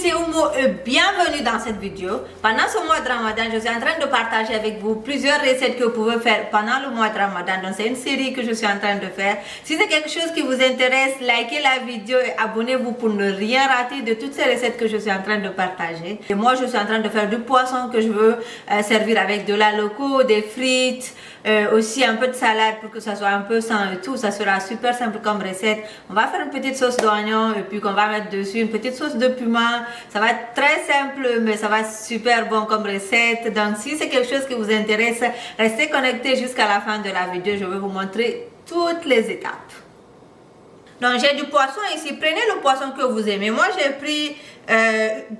c'est Oumou et bienvenue dans cette vidéo. Pendant ce mois de Ramadan, je suis en train de partager avec vous plusieurs recettes que vous pouvez faire pendant le mois de Ramadan. Donc c'est une série que je suis en train de faire. Si c'est quelque chose qui vous intéresse, likez la vidéo et abonnez-vous pour ne rien rater de toutes ces recettes que je suis en train de partager. Et moi je suis en train de faire du poisson que je veux servir avec de la loco, des frites, aussi un peu de salade pour que ça soit un peu sain et tout. Ça sera super simple comme recette. On va faire une petite sauce d'oignon et puis qu'on va mettre dessus une petite sauce de piment. Ça va être très simple mais ça va être super bon comme recette. Donc si c'est quelque chose qui vous intéresse, restez connectés jusqu'à la fin de la vidéo. Je vais vous montrer toutes les étapes. Donc j'ai du poisson ici. Prenez le poisson que vous aimez. Moi j'ai pris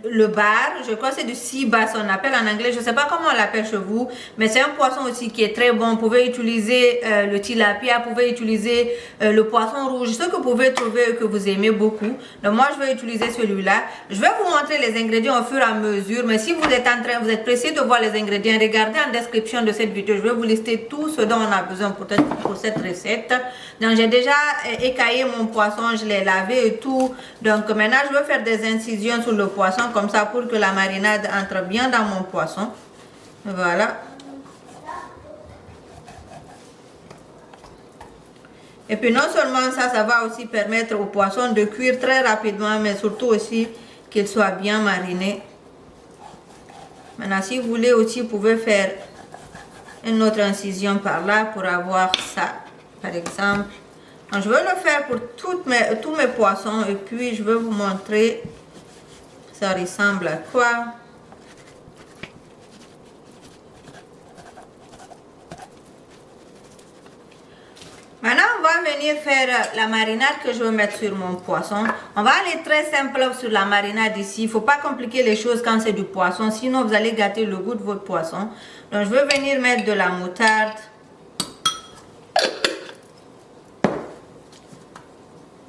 le bar, je crois que c'est du sea bass on appelle en anglais, je ne sais pas comment on l'appelle chez vous, mais c'est un poisson aussi qui est très bon. Vous pouvez utiliser le tilapia, vous pouvez utiliser le poisson rouge, ce que vous pouvez trouver que vous aimez beaucoup. Donc moi je vais utiliser celui-là. Je vais vous montrer les ingrédients au fur et à mesure, mais si vous êtes pressé de voir les ingrédients, regardez en description de cette vidéo, je vais vous lister tout ce dont on a besoin pour cette recette. Donc j'ai déjà écaillé mon poisson, je l'ai lavé et tout. Donc maintenant je vais faire des incisions sur le poisson comme ça pour que la marinade entre bien dans mon poisson. Voilà. Et puis non seulement ça va aussi permettre au poisson de cuire très rapidement, mais surtout aussi qu'il soit bien mariné. Maintenant si vous voulez aussi, vous pouvez faire une autre incision par là pour avoir ça par exemple. Donc, je vais le faire pour tous mes poissons et puis je vais vous montrer ça ressemble à quoi. Maintenant on va venir faire la marinade que je vais mettre sur mon poisson. On va aller très simple sur la marinade ici. Il ne faut pas compliquer les choses quand c'est du poisson, sinon vous allez gâter le goût de votre poisson. Donc je vais venir mettre de la moutarde.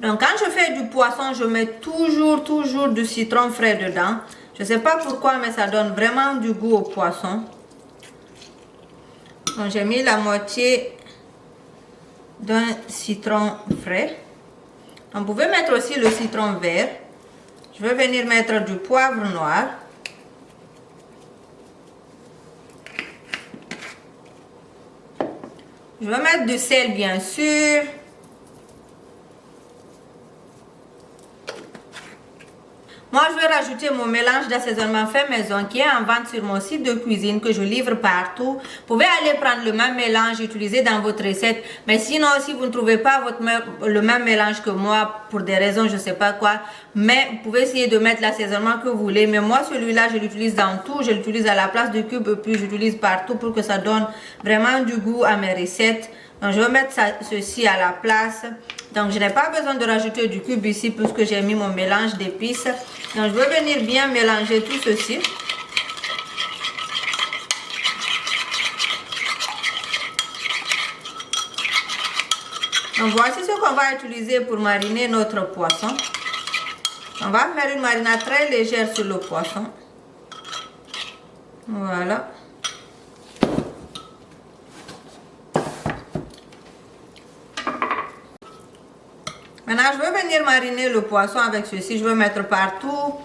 Donc quand je fais du poisson, je mets toujours du citron frais dedans. Je ne sais pas pourquoi, mais ça donne vraiment du goût au poisson. Donc j'ai mis la moitié d'un citron frais. On pouvait mettre aussi le citron vert. Je vais venir mettre du poivre noir. Je vais mettre du sel bien sûr. Moi, je vais rajouter mon mélange d'assaisonnement fait maison qui est en vente sur mon site de cuisine que je livre partout. Vous pouvez aller prendre le même mélange, utiliser dans votre recette. Mais sinon, si vous ne trouvez pas le même mélange que moi, pour des raisons, je ne sais pas quoi, mais vous pouvez essayer de mettre l'assaisonnement que vous voulez. Mais moi, celui-là, je l'utilise dans tout. Je l'utilise à la place de cube et puis j'utilise partout pour que ça donne vraiment du goût à mes recettes. Donc, je vais mettre ceci à la place. Donc, je n'ai pas besoin de rajouter du cube ici puisque j'ai mis mon mélange d'épices. Donc, je vais venir bien mélanger tout ceci. Donc, voici ce qu'on va utiliser pour mariner notre poisson. On va faire une marinade très légère sur le poisson. Voilà. Maintenant, je vais venir mariner le poisson avec ceci. Je vais mettre partout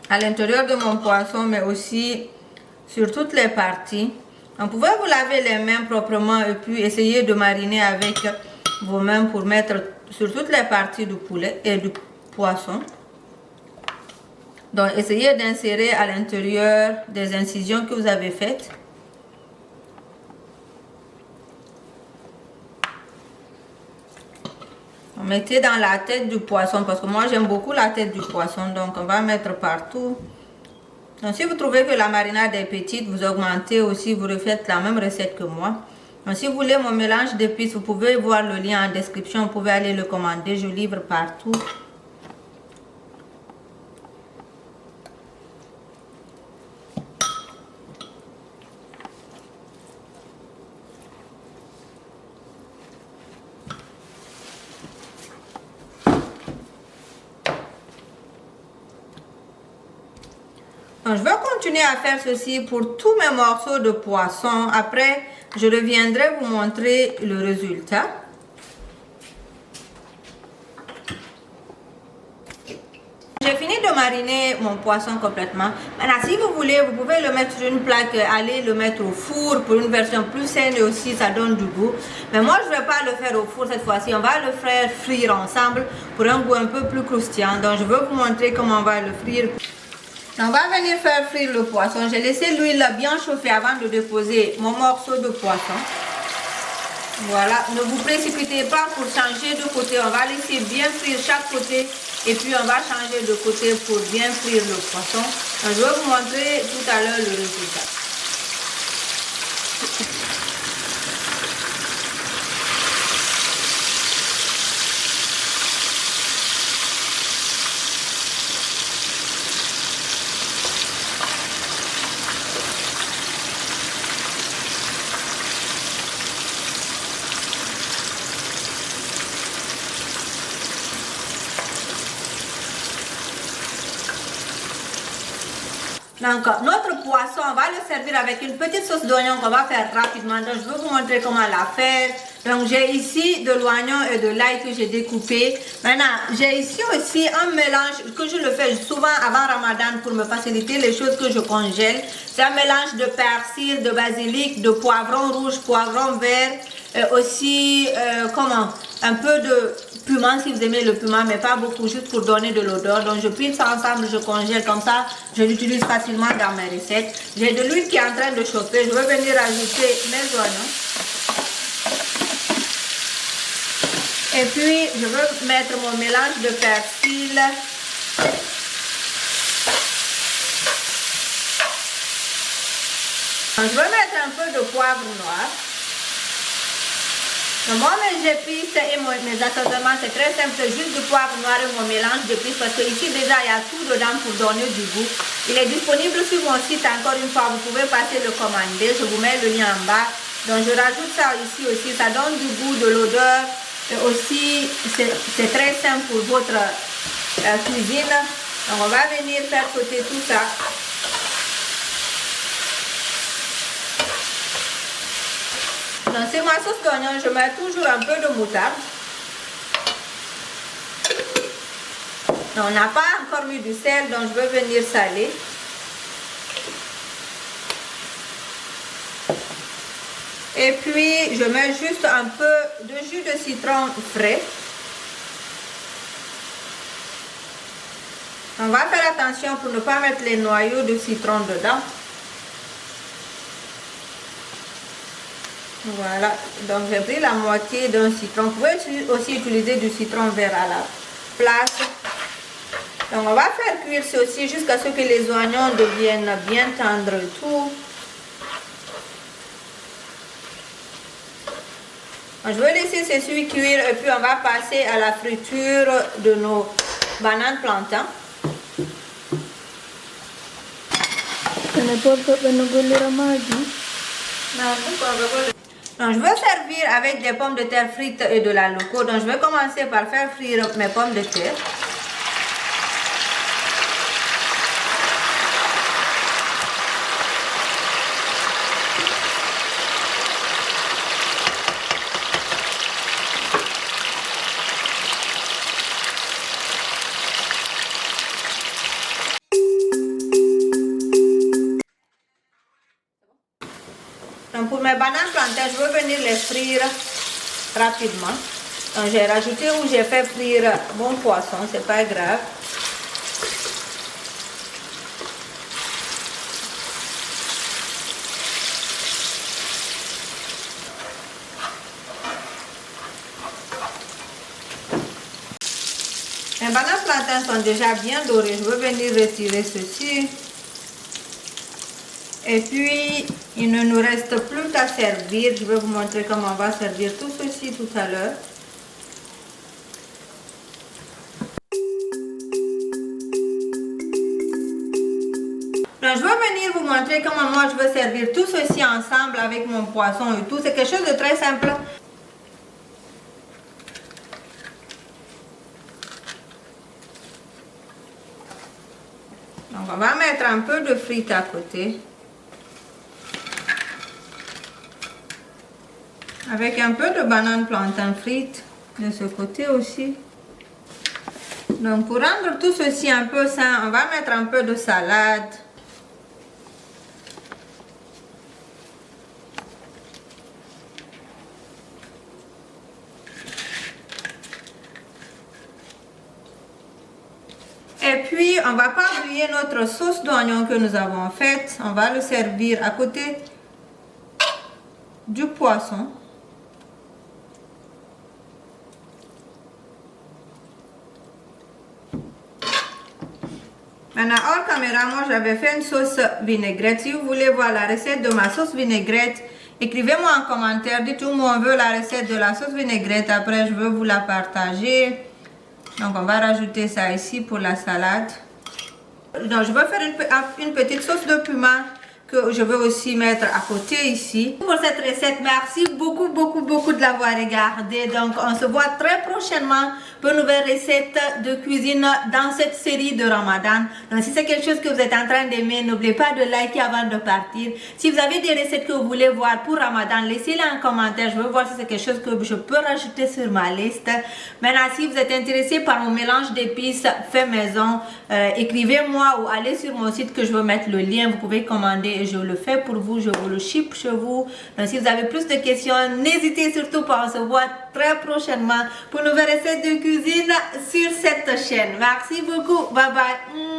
à l'intérieur de mon poisson, mais aussi sur toutes les parties. Donc, vous pouvez vous laver les mains proprement et puis essayer de mariner avec vos mains pour mettre sur toutes les parties du poulet et du poisson. Donc, essayez d'insérer à l'intérieur des incisions que vous avez faites. Mettez dans la tête du poisson parce que moi j'aime beaucoup la tête du poisson, donc on va mettre partout. Donc si vous trouvez que la marinade est petite, vous augmentez aussi, vous refaites la même recette que moi. Donc si vous voulez mon mélange d'épices, vous pouvez voir le lien en description, vous pouvez aller le commander, je livre partout. Donc, je vais continuer à faire ceci pour tous mes morceaux de poisson. Après, je reviendrai vous montrer le résultat. J'ai fini de mariner mon poisson complètement. Maintenant, si vous voulez, vous pouvez le mettre sur une plaque, aller le mettre au four pour une version plus saine et aussi ça donne du goût. Mais moi, je ne vais pas le faire au four cette fois-ci. On va le faire frire ensemble pour un goût un peu plus croustillant. Donc, je vais vous montrer comment on va le frire. On va venir faire frire le poisson. J'ai laissé l'huile bien chauffer avant de déposer mon morceau de poisson. Voilà, ne vous précipitez pas pour changer de côté. On va laisser bien frire chaque côté et puis on va changer de côté pour bien frire le poisson. Donc, je vais vous montrer tout à l'heure le résultat. Donc, notre poisson, on va le servir avec une petite sauce d'oignon qu'on va faire rapidement. Donc, je vais vous montrer comment la faire. Donc, j'ai ici de l'oignon et de l'ail que j'ai découpé. Maintenant, j'ai ici aussi un mélange que je le fais souvent avant Ramadan pour me faciliter les choses que je congèle. C'est un mélange de persil, de basilic, de poivron rouge, poivron vert. Aussi, un peu de piment si vous aimez le piment, mais pas beaucoup, juste pour donner de l'odeur. Donc je pile ça ensemble, je congèle comme ça, je l'utilise facilement dans mes recettes. J'ai de l'huile qui est en train de chauffer, je vais venir ajouter mes oignons. Et puis je vais mettre mon mélange de persil. Je vais mettre un peu de poivre noir. Moi, mes épices et mes assaisonnements, c'est très simple, c'est juste du poivre noir et mon mélange d'épices parce que ici déjà il y a tout dedans pour donner du goût. Il est disponible sur mon site encore une fois, vous pouvez passer le commander, je vous mets le lien en bas. Donc je rajoute ça ici aussi, ça donne du goût, de l'odeur et aussi c'est très simple pour votre cuisine. Donc on va venir faire sauter tout ça. Donc c'est ma sauce d'oignon, je mets toujours un peu de moutarde. Donc, on n'a pas encore mis du sel, donc je vais venir saler. Et puis je mets juste un peu de jus de citron frais. On va faire attention pour ne pas mettre les noyaux de citron dedans. Voilà, donc j'ai pris la moitié d'un citron. Vous pouvez aussi utiliser du citron vert à la place. Donc on va faire cuire ceci jusqu'à ce que les oignons deviennent bien tendres et tout. Donc, je vais laisser ceci cuire et puis on va passer à la friture de nos bananes plantains. Donc, je vais servir avec des pommes de terre frites et de la loco. Donc, je vais commencer par faire frire mes pommes de terre. Donc pour mes bananes plantains, je vais venir les frire rapidement. Donc j'ai rajouté où j'ai fait frire mon poisson, c'est pas grave. Mes bananes plantains sont déjà bien dorées. Je vais venir retirer ceci. Et puis, il ne nous reste plus qu'à servir. Je vais vous montrer comment on va servir tout ceci tout à l'heure. Donc, je vais venir vous montrer comment moi je vais servir tout ceci ensemble avec mon poisson et tout. C'est quelque chose de très simple. Donc, on va mettre un peu de frites à côté. Avec un peu de banane plantain frites de ce côté aussi. Donc pour rendre tout ceci un peu sain, on va mettre un peu de salade. Et puis, on va pas oublier notre sauce d'oignon que nous avons faite. On va le servir à côté du poisson. Maintenant, hors caméra, moi j'avais fait une sauce vinaigrette. Si vous voulez voir la recette de ma sauce vinaigrette, écrivez-moi en commentaire. Dites-moi on veut la recette de la sauce vinaigrette. Après, je veux vous la partager. Donc, on va rajouter ça ici pour la salade. Donc, je vais faire une petite sauce de piment que je vais aussi mettre à côté ici. Pour cette recette, merci beaucoup de l'avoir regardé. Donc, on se voit très prochainement pour une nouvelle recette de cuisine dans cette série de Ramadan. Donc, si c'est quelque chose que vous êtes en train d'aimer, n'oubliez pas de liker avant de partir. Si vous avez des recettes que vous voulez voir pour Ramadan, laissez-les en commentaire. Je veux voir si c'est quelque chose que je peux rajouter sur ma liste. Maintenant, si vous êtes intéressé par mon mélange d'épices fait maison, écrivez-moi ou allez sur mon site que je vais mettre le lien. Vous pouvez commander et je le fais pour vous. Je vous le ship chez vous. Donc, si vous avez plus de questions, n'hésitez surtout pas. On se voit très prochainement pour une nouvelle recette de cuisine sur cette chaîne. Merci beaucoup. Bye bye.